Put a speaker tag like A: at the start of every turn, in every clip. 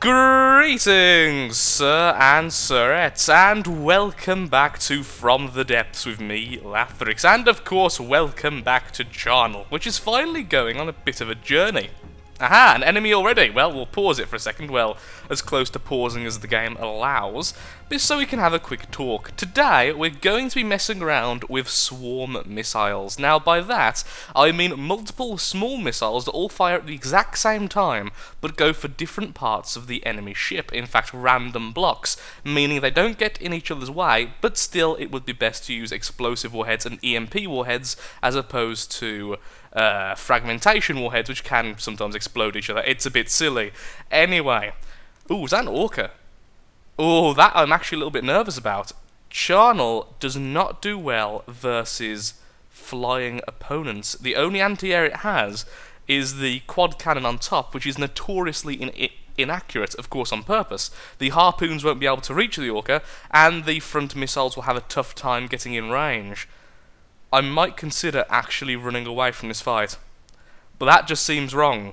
A: Greetings, sir and sirettes, and welcome back to From the Depths with me, Lathrix, and of course welcome back to Charnel, which is finally going on a bit of a journey. Aha, an enemy already! Well, we'll pause it for a second, well, as close to pausing as the game allows, just so we can have a quick talk. Today, we're going to be messing around with swarm missiles. Now, by that, I mean multiple small missiles that all fire at the exact same time, but go for different parts of the enemy ship, in fact, random blocks, meaning they don't get in each other's way, but still it would be best to use explosive warheads and EMP warheads, as opposed to fragmentation warheads, which can sometimes explode each other. It's a bit silly. Anyway. Ooh, is that an Orca? Oh, that I'm actually a little bit nervous about. Charnel does not do well versus flying opponents. The only anti-air it has is the quad cannon on top, which is notoriously inaccurate, of course on purpose. The harpoons won't be able to reach the Orca, and the front missiles will have a tough time getting in range. I might consider actually running away from this fight, but that just seems wrong.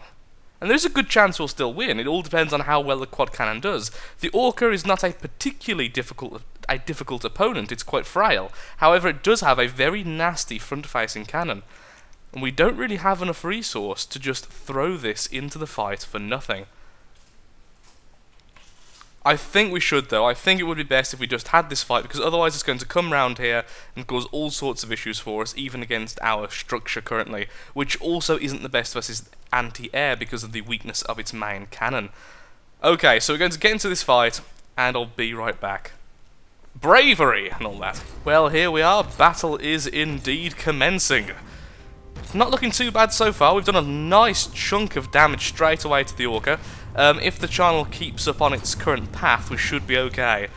A: And there's a good chance we'll still win. It all depends on how well the quad cannon does. The Orca is not a particularly difficult opponent, it's quite frail. However, it does have a very nasty front-facing cannon, and we don't really have enough resource to just throw this into the fight for nothing. I think we should, though. I think it would be best if we just had this fight, because otherwise it's going to come round here and cause all sorts of issues for us, even against our structure currently, which also isn't the best versus anti-air because of the weakness of its main cannon. Okay, so we're going to get into this fight, and I'll be right back. Bravery and all that. Well, here we are. Battle is indeed commencing. Not looking too bad so far. We've done a nice chunk of damage straight away to the Orca. If the Charnel keeps up on its current path, we should be okay.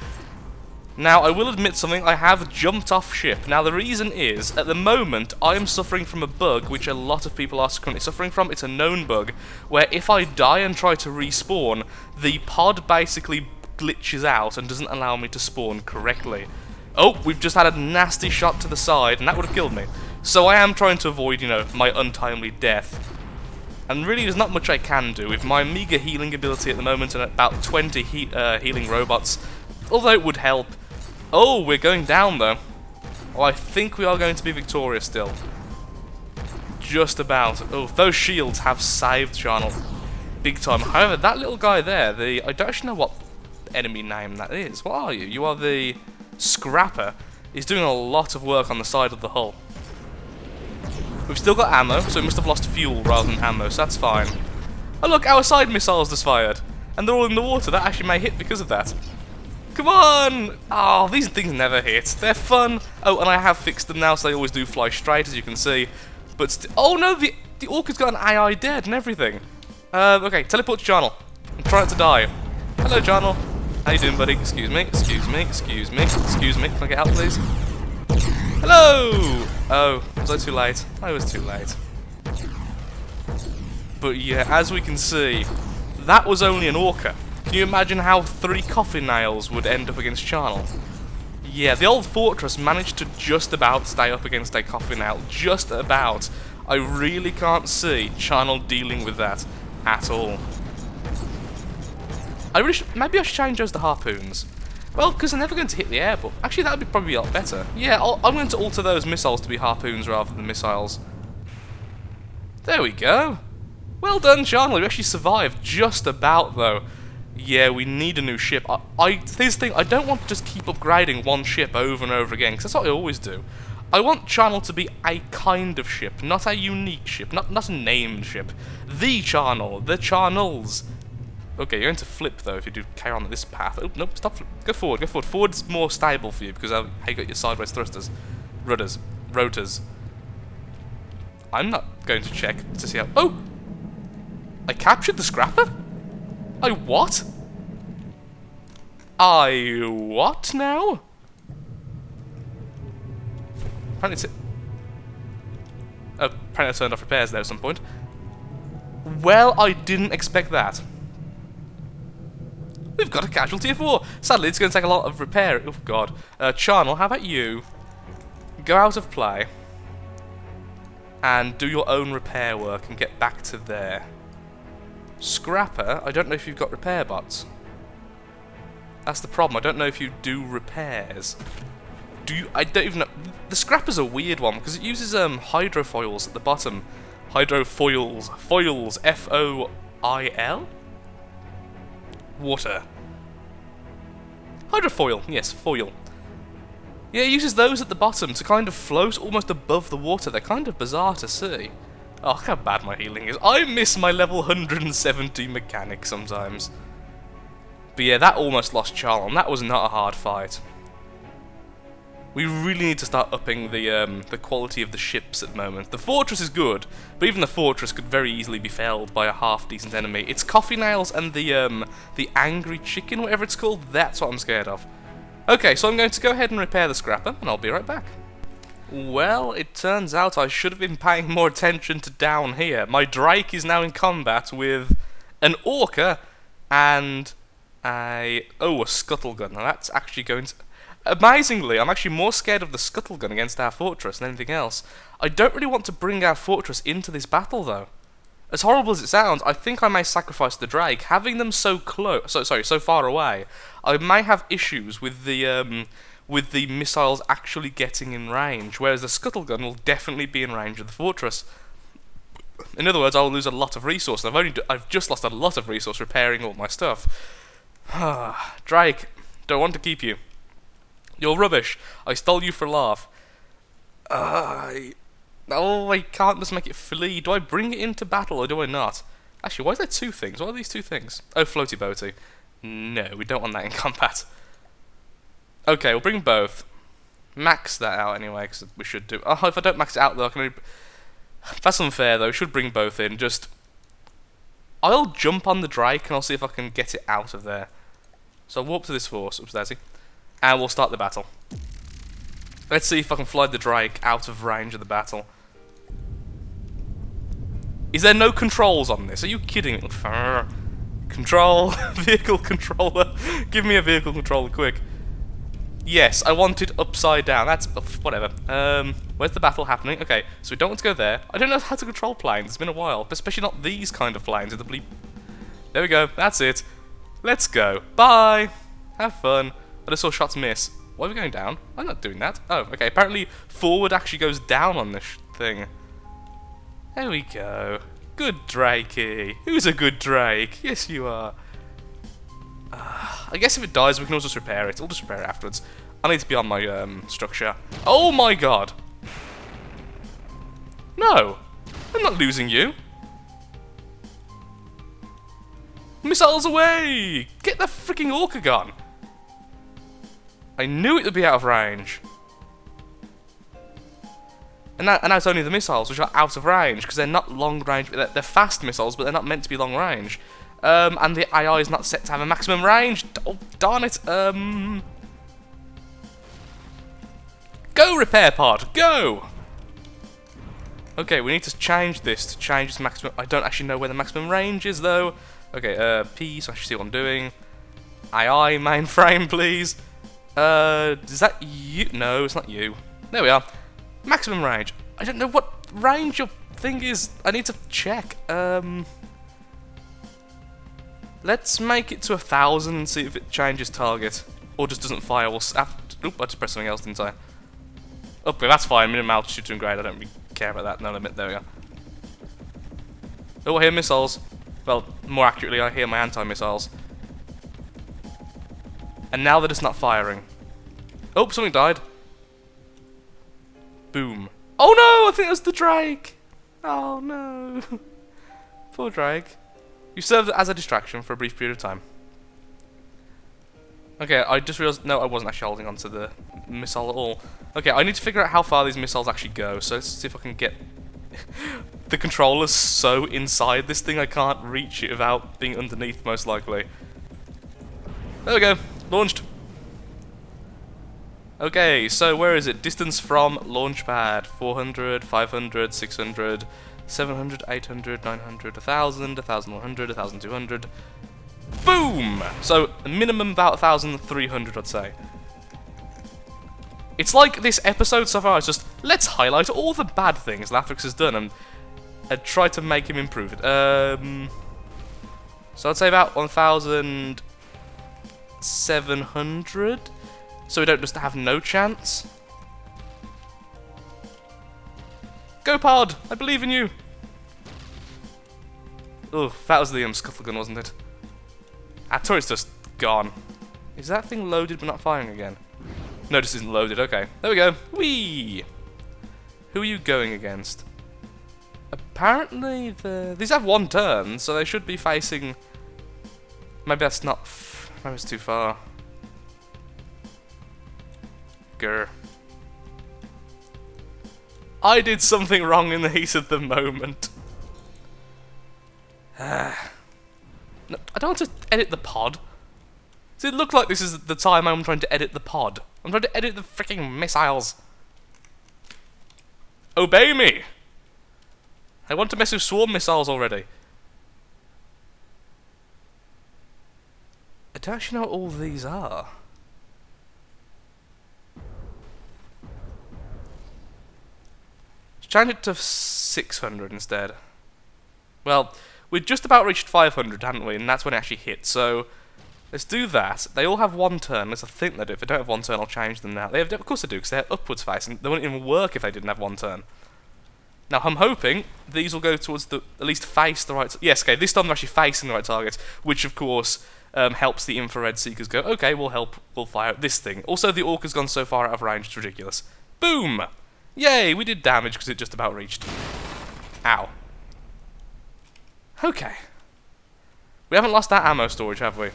A: Now, I will admit something, I have jumped off ship. Now, the reason is, at the moment, I am suffering from a bug, which a lot of people are currently suffering from. It's a known bug, where if I die and try to respawn, the pod basically glitches out and doesn't allow me to spawn correctly. Oh, we've just had a nasty shot to the side, and that would have killed me. So I am trying to avoid, my untimely death. And really, there's not much I can do. With my meager healing ability at the moment and about 20 healing robots, although it would help. Oh, we're going down, though. Well, I think we are going to be victorious still. Just about. Oh, those shields have saved Charnel big time. However, that little guy there, I don't actually know what enemy name that is. What are you? You are the Scrapper. He's doing a lot of work on the side of the hull. We've still got ammo, so we must have lost fuel rather than ammo, so that's fine. Oh look, our side missiles just fired. And they're all in the water. That actually may hit because of that. Come on! Oh, these things never hit. They're fun. Oh, and I have fixed them now, so they always do fly straight, as you can see. But oh no, the Orca's got an AI dead and everything. Okay, teleport to Charnel. I'm trying to die. Hello, Charnel. How you doing, buddy? Excuse me, excuse me, excuse me, excuse me. Can I get out, please? Hello! Oh, was I too late? I was too late. But yeah, as we can see, that was only an Orca. Can you imagine how 3 coffin nails would end up against Charnel? Yeah, the old fortress managed to just about stay up against a coffin nail. Just about. I really can't see Charnel dealing with that at all. Maybe I should change those to harpoons. Well, because they're never going to hit the air, but actually that would be probably a lot better. Yeah, I'm going to alter those missiles to be harpoons rather than missiles. There we go. Well done, Charnel. You actually survived just about, though. Yeah, we need a new ship. Here's the thing, I don't want to just keep upgrading one ship over and over again, because that's what I always do. I want Charnel to be a kind of ship, not a unique ship, not a named ship. The Charnel, the Charnels. Okay, you're going to flip, though, if you do carry on this path. Oh, nope, stop. Go forward, go forward. Forward's more stable for you, because you got your sideways thrusters. Rotors. I'm not going to check to see how... Oh! I captured the Scrapper? I what? I what now? Apparently I turned off repairs there at some point. Well, I didn't expect that. We've got a casualty of 4. Sadly, it's going to take a lot of repair. Oh, God. Charnel, how about you go out of play and do your own repair work and get back to there. Scrapper, I don't know if you've got repair bots. That's the problem, I don't know if you do repairs. Do you? I don't even know. The Scrapper's a weird one, because it uses hydrofoils at the bottom. Hydrofoils. Foils. F-O-I-L? Water. Hydrofoil, yes, foil. Yeah, it uses those at the bottom to kind of float almost above the water. They're kind of bizarre to see. Oh, look how bad my healing is. I miss my level 170 mechanic sometimes. But yeah, that almost lost charm. That was not a hard fight. We really need to start upping the quality of the ships at the moment. The fortress is good, but even the fortress could very easily be felled by a half-decent enemy. It's Coffee Nails and the Angry Chicken, whatever it's called, that's what I'm scared of. Okay, so I'm going to go ahead and repair the Scrapper, and I'll be right back. Well, it turns out I should have been paying more attention to down here. My Drake is now in combat with an Orca and a Scuttle Gun. Now that's actually going to... Amazingly, I'm actually more scared of the Scuttle Gun against our fortress than anything else. I don't really want to bring our fortress into this battle, though. As horrible as it sounds, I think I may sacrifice the Drake. Having them so close, so far away, I may have issues with the missiles actually getting in range, whereas the Scuttle Gun will definitely be in range of the fortress. In other words, I will lose a lot of resource. I've just lost a lot of resource repairing all my stuff. Drake, don't want to keep you. You're rubbish. I stole you for a laugh. I can't just make it flee. Do I bring it into battle or do I not? Actually, why is there two things? What are these two things? Oh, floaty boaty. No, we don't want that in combat. Okay, we'll bring both. Max that out anyway, because we should do... Oh, if I don't max it out though, I can... That's unfair though, we should bring both in. Just... I'll jump on the Drake and I'll see if I can get it out of there. So I'll warp to this force. Oops, Daisy. And we'll start the battle. Let's see if I can fly the Drake out of range of the battle. Is there no controls on this? Are you kidding? Control. Vehicle controller. Give me a vehicle controller, quick. Yes, I want it upside down. That's... whatever. Where's the battle happening? Okay, so we don't want to go there. I don't know how to control planes. It's been a while. But especially not these kind of planes. With the bleep. There we go. That's it. Let's go. Bye. Have fun. I just saw shots miss. Why are we going down? I'm not doing that. Oh, okay. Apparently, forward actually goes down on this thing. There we go. Good Drakey. Who's a good Drake? Yes, you are. I guess if it dies, we can also just repair it. We'll just repair it afterwards. I need to be on my structure. Oh my god. No. I'm not losing you. Missiles away! Get the freaking Orca gun. I knew it would be out of range. And now it's only the missiles which are out of range, because they're not long range. They're fast missiles, but they're not meant to be long range. And the AI is not set to have a maximum range. Oh, darn it. Go, repair pod, go! Okay, we need to change this to change its maximum. I don't actually know where the maximum range is, though. Okay, P, so I should see what I'm doing. AI, mainframe, please. Is that you? No, it's not you. There we are. Maximum range. I don't know what range your thing is. I need to check. Let's make it to 1,000 and see if it changes target. Or just doesn't fire. Oop, I just pressed something else, didn't I? Okay, that's fine. Minimum altitude doing great. I don't really care about that. No, there we go. Oh, I hear missiles. Well, more accurately, I hear my anti-missiles. And now they're just not firing. Oh, something died. Boom. Oh no, I think it was the Drake. Oh no. Poor Drake. You served as a distraction for a brief period of time. Okay, I just realised... No, I wasn't actually holding onto the missile at all. Okay, I need to figure out how far these missiles actually go. So let's see if I can get... The controller's so inside this thing I can't reach it without being underneath, most likely. There we go. Launched. Okay, so where is it? Distance from launch pad. 400, 500, 600, 700, 800, 900, 1,000, 1,100, 1,200. Boom! So, minimum about 1,300, I'd say. It's like this episode so far is just, let's highlight all the bad things Lathrix has done and try to make him improve it. So I'd say about 1,700. So we don't just have no chance. Go pod! I believe in you! Ugh, that was the scuttle gun, wasn't it? Our turret's just gone. Is that thing loaded but not firing again? No, this isn't loaded, okay. There we go. Whee! Who are you going against? Apparently, these have one turn, so they should be facing... Maybe that's not... Maybe it's too far. Grr. I did something wrong in the heat of the moment. No, I don't want to edit the pod. Does it look like this is the time I'm trying to edit the pod? I'm trying to edit the freaking missiles. Obey me! I want to mess with swarm missiles already. I don't actually know what all these are. Let's change it to 600 instead. Well, we'd just about reached 500, hadn't we? And that's when it actually hit, so... Let's do that. They all have one turn, as I think they do. If they don't have one turn, I'll change them now. Of course they do, because they're upwards facing. They wouldn't even work if they didn't have one turn. Now, I'm hoping these will go towards the... At least face the right... Yes, okay, this time they're actually facing the right target, which, of course, helps the infrared seekers go, okay, we'll fire at this thing. Also, the Orca's gone so far out of range, it's ridiculous. Boom! Yay, we did damage, because it just about reached. Ow. Okay. We haven't lost our ammo storage, have we?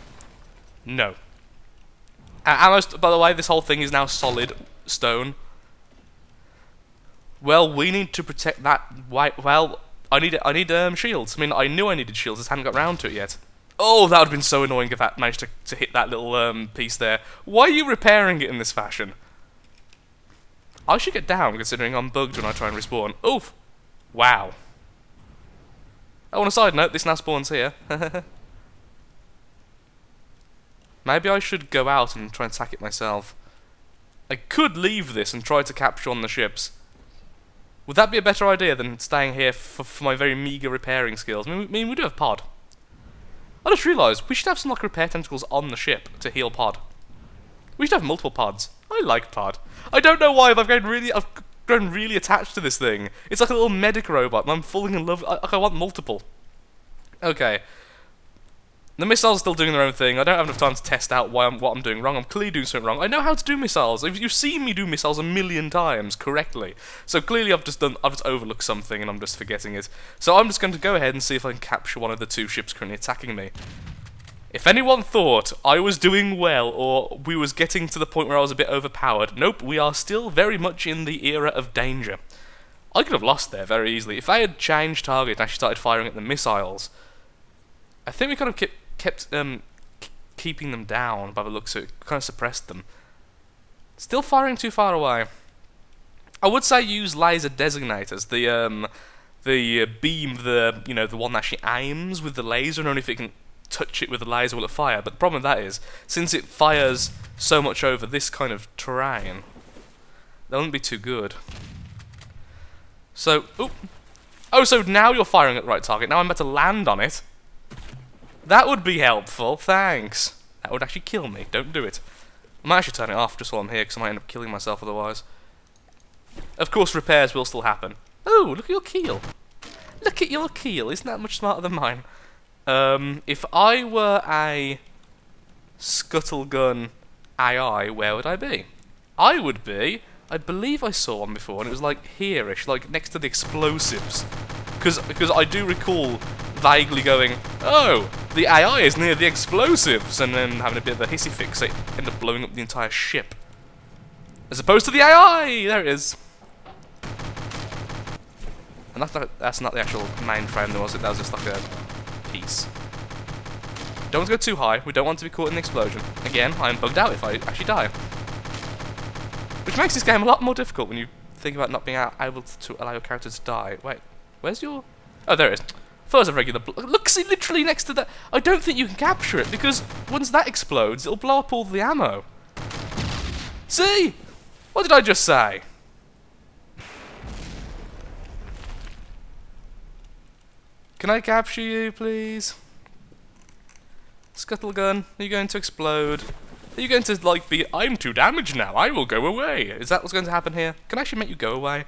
A: No. Ammo, by the way, this whole thing is now solid stone. Well, we need to protect that white... Well, I need shields. I mean, I knew I needed shields, just hadn't got round to it yet. Oh, that would have been so annoying if that managed to hit that little piece there. Why are you repairing it in this fashion? I should get down, considering I'm bugged when I try and respawn. Oof! Wow. Oh, on a side note, this now spawns here. Maybe I should go out and try and attack it myself. I could leave this and try to capture on the ships. Would that be a better idea than staying here for my very meagre repairing skills? I mean, we do have pod. I just realised we should have some like repair tentacles on the ship to heal pod. We should have multiple pods. I like pod. I don't know why, but I've grown really attached to this thing. It's like a little medic robot, and I'm falling in love. I want multiple. Okay. The missiles are still doing their own thing. I don't have enough time to test out what I'm doing wrong. I'm clearly doing something wrong. I know how to do missiles. You've seen me do missiles a million times correctly. So clearly I've just overlooked something and I'm just forgetting it. So I'm just going to go ahead and see if I can capture one of the two ships currently attacking me. If anyone thought I was doing well or we was getting to the point where I was a bit overpowered, nope, we are still very much in the era of danger. I could have lost there very easily. If I had changed target and actually started firing at the missiles, I think we kind of kept keeping them down by the looks of it. Kind of suppressed them. Still firing too far away. I would say use laser designators. The beam, the one that actually aims with the laser, and only if it can touch it with the laser will it fire. But the problem with that is, since it fires so much over this kind of terrain, that wouldn't be too good. So, so now you're firing at the right target. Now I'm about to land on it. That would be helpful, thanks. That would actually kill me, don't do it. I might actually turn it off just while I'm here, because I might end up killing myself otherwise. Of course, repairs will still happen. Oh, look at your keel. Look at your keel, isn't that much smarter than mine? If I were a scuttle gun AI, where would I be? I would be, I believe I saw one before, and it was like here-ish, like next to the explosives. Because I do recall vaguely going, oh, the AI is near the explosives, and then having a bit of a hissy fix, they end up blowing up the entire ship. As opposed to the AI! There it is. And that's not the actual main frame, was it? That was just like a piece. Don't want to go too high, we don't want to be caught in the explosion. Again, I'm bugged out if I actually die. Which makes this game a lot more difficult when you think about not being able to allow your character to die. Wait, where's your... Oh, there it is. First a regular... Look, see, literally next to that... I don't think you can capture it, because once that explodes, it'll blow up all the ammo. See? What did I just say? Can I capture you, please? Scuttlegun, are you going to explode? Are you going to, like, be, I'm too damaged now, I will go away? Is that what's going to happen here? Can I actually make you go away?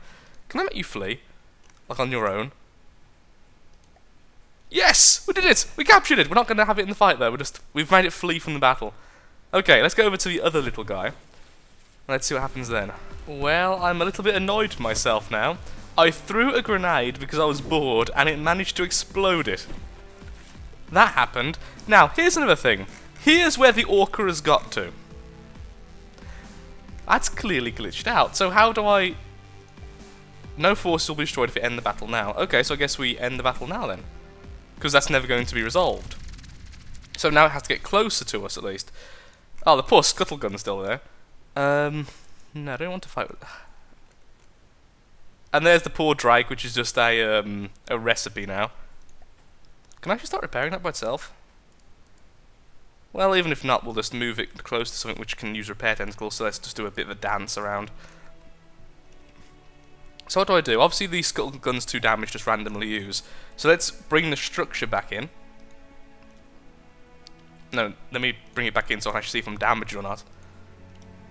A: Can I make you flee? Like, on your own? Yes! We did it! We captured it! We're not going to have it in the fight, though. We've made it flee from the battle. Okay, let's go over to the other little guy. Let's see what happens then. Well, I'm a little bit annoyed with myself now. I threw a grenade because I was bored, and it managed to explode it. That happened. Now, here's another thing. Here's where the Orca has got to. That's clearly glitched out. So how do I... No force will be destroyed if it end the battle now. Okay, so I guess we end the battle now then. Because that's never going to be resolved. So now it has to get closer to us at least. Oh, the poor Scuttlegun's still there. No, I don't want to fight with... And there's the poor Drake, which is just a recipe now. Can I actually start repairing that by itself? Well, even if not, we'll just move it close to something which can use repair tentacles, so let's just do a bit of a dance around. So what do I do? Obviously the Scuttlegun's too damaged, just randomly use. So let's bring the structure back in. No, let me bring it back in so I can actually see if I'm damaged or not.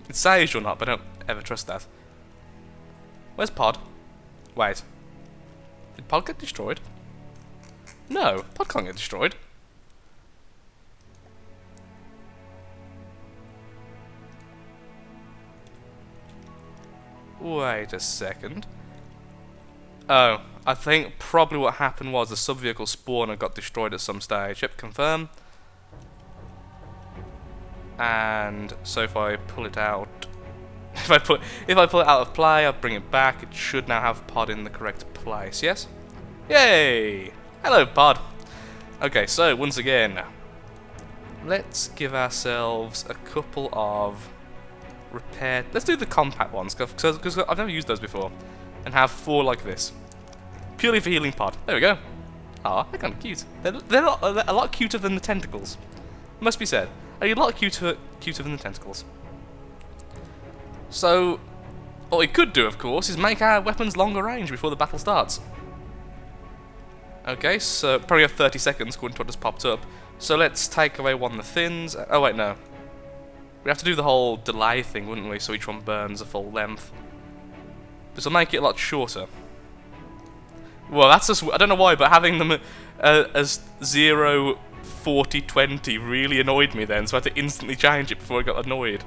A: It says you're not, but I don't ever trust that. Where's Pod? Wait. Did Pod get destroyed? No, Pod can't get destroyed. Wait a second. Oh, I think probably what happened was the sub-vehicle spawner got destroyed at some stage. Yep, confirm. And so if I pull it out, if I pull it out of play, I'll bring it back. It should now have Pod in the correct place. Yes? Yay! Hello, Pod. Okay, so once again, let's give ourselves a couple of repair. Let's do the compact ones because I've never used those before, and have 4 like this, purely for healing Pod. There we go. Ah, they're kind of cute. They're a lot cuter than the tentacles. Must be said. A lot cuter than the tentacles. So, what we could do, of course, is make our weapons longer range before the battle starts. Okay, so probably have 30 seconds according to what just popped up. So let's take away one of the thins. Oh wait, no. We have to do the whole delay thing, wouldn't we? So each one burns a full length. This will make it a lot shorter. Well, that's just... I don't know why, but having them as 0, 40, 20 really annoyed me then, so I had to instantly change it before I got annoyed.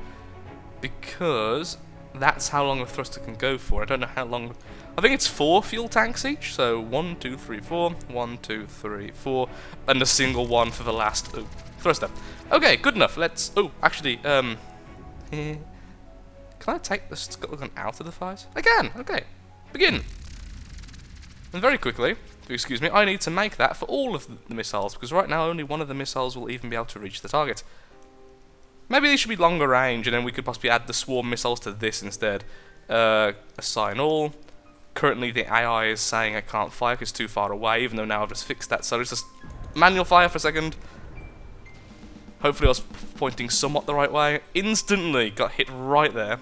A: Because that's how long a thruster can go for. I don't know how long... I think it's 4 fuel tanks each, so 1, 2, 3, 4, 1, 2, 3, 4, and a single one for the last thruster. Okay, good enough. Let's... Oh, actually, can I take the Scuttlegun out of the fight? I can. Okay, begin. And very quickly, if you excuse me, I need to make that for all of the missiles, because right now only one of the missiles will even be able to reach the target. Maybe these should be longer range, and then we could possibly add the swarm missiles to this instead. Assign all. Currently the AI is saying I can't fire because it's too far away, even though now I've just fixed that, so let's just manual fire for a second. Hopefully I was pointing somewhat the right way. Instantly got hit right there.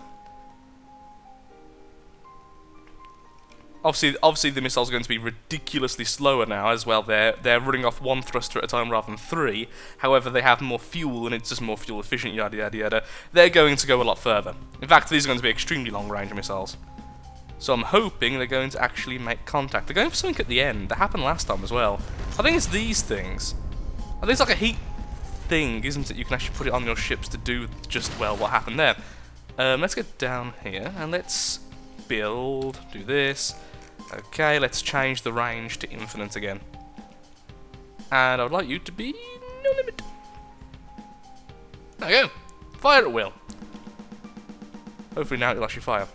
A: Obviously the missile's going to be ridiculously slower now as well. They're running off 1 thruster at a time rather than 3. However, they have more fuel and it's just more fuel efficient, yada yada yada. They're going to go a lot further. In fact, these are going to be extremely long range missiles. So I'm hoping they're going to actually make contact. They're going for something at the end. That happened last time as well. I think it's these things. I think it's like a heat thing, isn't it? You can actually put it on your ships to do just, well, what happened there. Let's get down here and let's build, do this. Okay, let's change the range to infinite again. And I would like you to be no limit. There we go. Fire at will. Hopefully now it'll actually fire.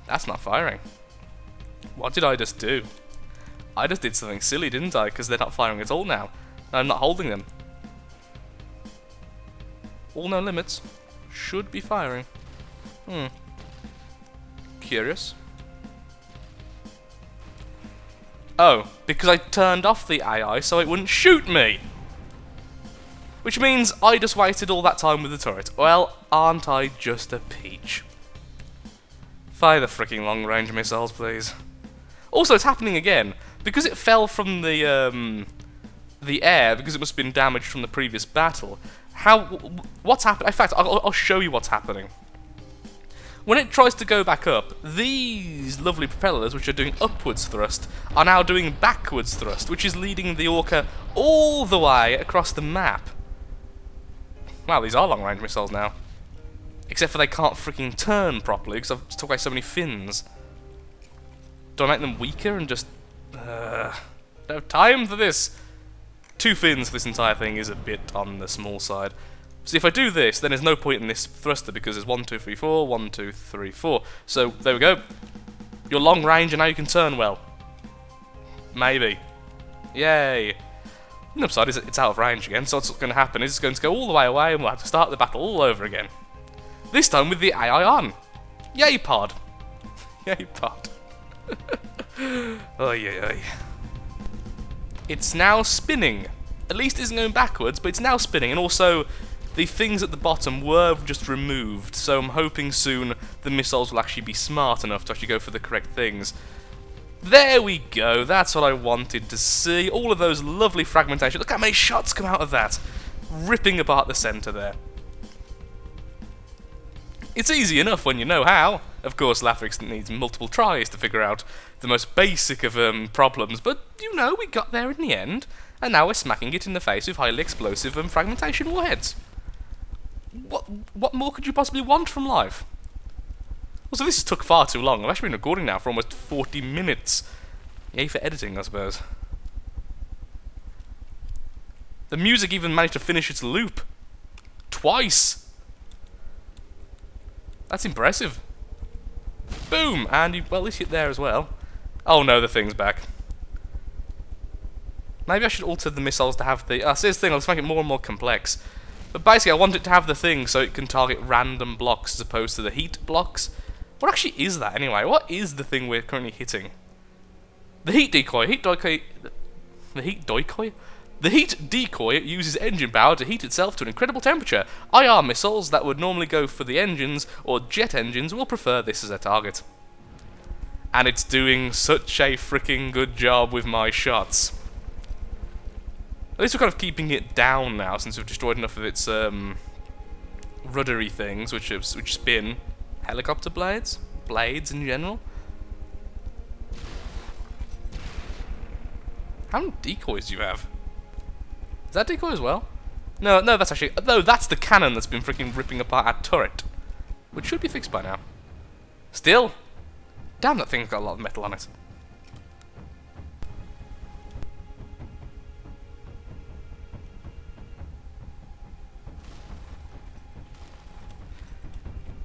A: That's not firing. What did I just do? I just did something silly, didn't I? Because they're not firing at all now. I'm not holding them. All no limits. Should be firing. Curious. Oh, because I turned off the AI so it wouldn't shoot me. Which means I just wasted all that time with the turret. Well, aren't I just a peach? Fire the freaking long-range missiles, please. Also, it's happening again. Because it fell from the the air because it must have been damaged from the previous battle. What's happened? In fact, I'll show you what's happening. When it tries to go back up, these lovely propellers, which are doing upwards thrust, are now doing backwards thrust, which is leading the Orca all the way across the map. Wow, these are long-range missiles now. Except for they can't freaking turn properly, because I've took away so many fins. Do I make them weaker and just... don't have time for this. 2 fins for this entire thing is a bit on the small side. So if I do this, then there's no point in this thruster, because there's 1, 2, 3, 4, 1, 2, 3, 4. So, there we go. You're long range and now you can turn well. Maybe. Yay. The upside is it's out of range again, so what's going to happen is it's going to go all the way away and we'll have to start the battle all over again. This time with the AI on. Yay pod. Yay pod. Oy, oy, oy. It's now spinning. At least it isn't going backwards, but it's now spinning, and also the things at the bottom were just removed, so I'm hoping soon the missiles will actually be smart enough to actually go for the correct things. There we go, that's what I wanted to see. All of those lovely fragmentation. Look how many shots come out of that. Ripping apart the centre there. It's easy enough when you know how. Of course, Lafrix needs multiple tries to figure out the most basic of problems, but you know, we got there in the end, and now we're smacking it in the face with highly explosive fragmentation warheads. What more could you possibly want from life? Also, this took far too long. I've actually been recording now for almost 40 minutes. Yay for editing, I suppose. The music even managed to finish its loop. Twice! That's impressive. Boom! And, well, at least hit there as well. Oh no, the thing's back. Maybe I should alter the missiles to have the... see, this thing, I'll just make it more and more complex. But basically, I want it to have the thing so it can target random blocks as opposed to the heat blocks. What actually is that, anyway? What is the thing we're currently hitting? The heat decoy. The heat decoy uses engine power to heat itself to an incredible temperature. IR missiles that would normally go for the engines or jet engines will prefer this as a target. And it's doing such a freaking good job with my shots. At least we're kind of keeping it down now since we've destroyed enough of its ruddery things, which spin. Helicopter blades? Blades in general? How many decoys do you have? Is that decoy as well? No, that's actually... No, that's the cannon that's been freaking ripping apart our turret. Which should be fixed by now. Still? Damn, that thing's got a lot of metal on it.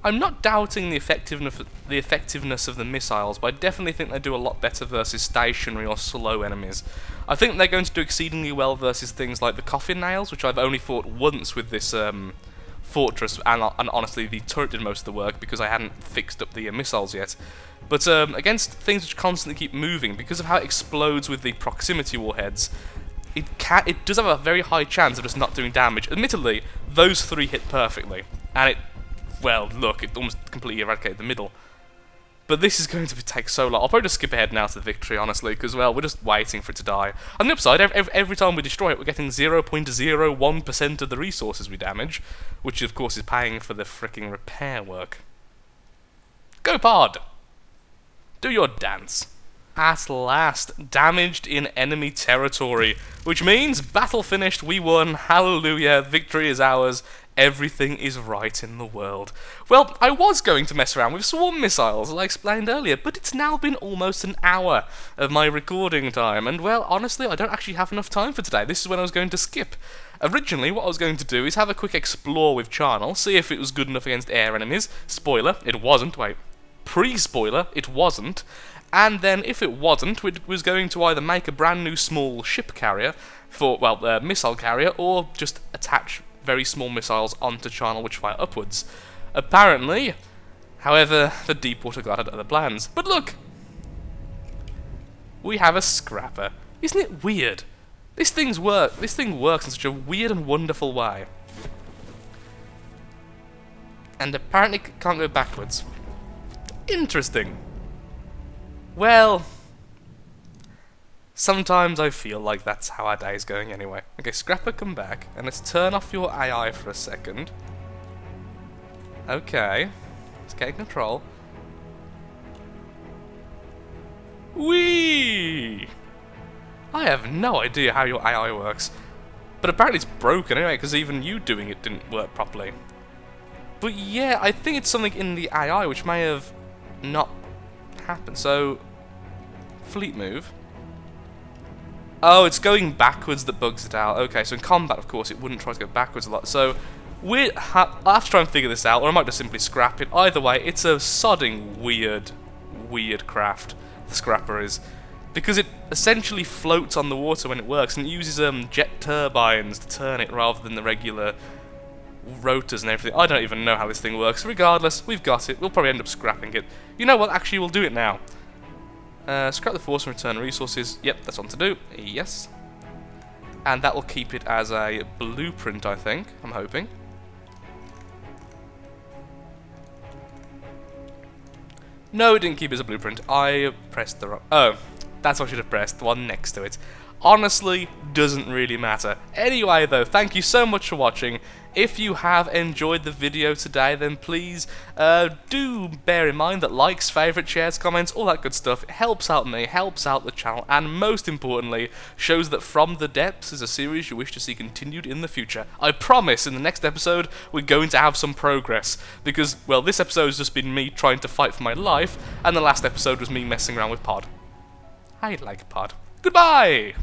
A: I'm not doubting the effectiveness of the missiles, but I definitely think they do a lot better versus stationary or slow enemies. I think they're going to do exceedingly well versus things like the coffin nails, which I've only fought once with this fortress, and honestly the turret did most of the work because I hadn't fixed up the missiles yet. But against things which constantly keep moving, because of how it explodes with the proximity warheads, it does have a very high chance of just not doing damage. Admittedly, those 3 hit perfectly, and it... Well, look, it almost completely eradicated the middle. But this is going to take so long. I'll probably just skip ahead now to the victory, honestly, because, well, we're just waiting for it to die. On the upside, every time we destroy it, we're getting 0.01% of the resources we damage, which, of course, is paying for the fricking repair work. Go, Pod! Do your dance. At last, damaged in enemy territory, which means battle finished, we won, hallelujah, victory is ours. Everything is right in the world. Well, I was going to mess around with swarm missiles, as I explained earlier, but it's now been almost an hour of my recording time, and well, honestly, I don't actually have enough time for today. This is when I was going to skip. Originally, what I was going to do is have a quick explore with Charnel, see if it was good enough against air enemies. Spoiler, it wasn't. Wait, pre-spoiler, it wasn't. And then, if it wasn't, we was going to either make a brand new small ship carrier, for, well, missile carrier, or just attach very small missiles onto Charnel which fire upwards. Apparently, however, the Deepwater God had other plans. But look! We have a scrapper. Isn't it weird? This thing works in such a weird and wonderful way. And apparently it can't go backwards. Interesting. Well, Sometimes I feel like that's how our day is going anyway. Okay, Scrapper, come back, and let's turn off your AI for a second. Okay, let's get in control. Whee! I have no idea how your AI works. But apparently it's broken anyway, because even you doing it didn't work properly. But yeah, I think it's something in the AI which may have not happened. So, fleet move. Oh, it's going backwards that bugs it out. Okay, so in combat, of course, it wouldn't try to go backwards a lot. So, I'll have to try and figure this out, or I might just simply scrap it. Either way, it's a sodding weird craft, the Scrapper is. Because it essentially floats on the water when it works, and it uses jet turbines to turn it rather than the regular rotors and everything. I don't even know how this thing works. Regardless, we've got it. We'll probably end up scrapping it. You know what? Actually, we'll do it now. Scrap the force and return resources. Yep, that's on to do. Yes. And that will keep it as a blueprint, I think. I'm hoping. No, it didn't keep it as a blueprint. I pressed the wrong... Oh, that's what I should have pressed. The one next to it. Honestly, doesn't really matter. Anyway, though, thank you so much for watching. If you have enjoyed the video today, then please do bear in mind that likes, favourites, shares, comments, all that good stuff, it helps out me, helps out the channel, and most importantly, shows that From the Depths is a series you wish to see continued in the future. I promise in the next episode we're going to have some progress, because, well, this episode has just been me trying to fight for my life, and the last episode was me messing around with Pod. I like Pod. Goodbye!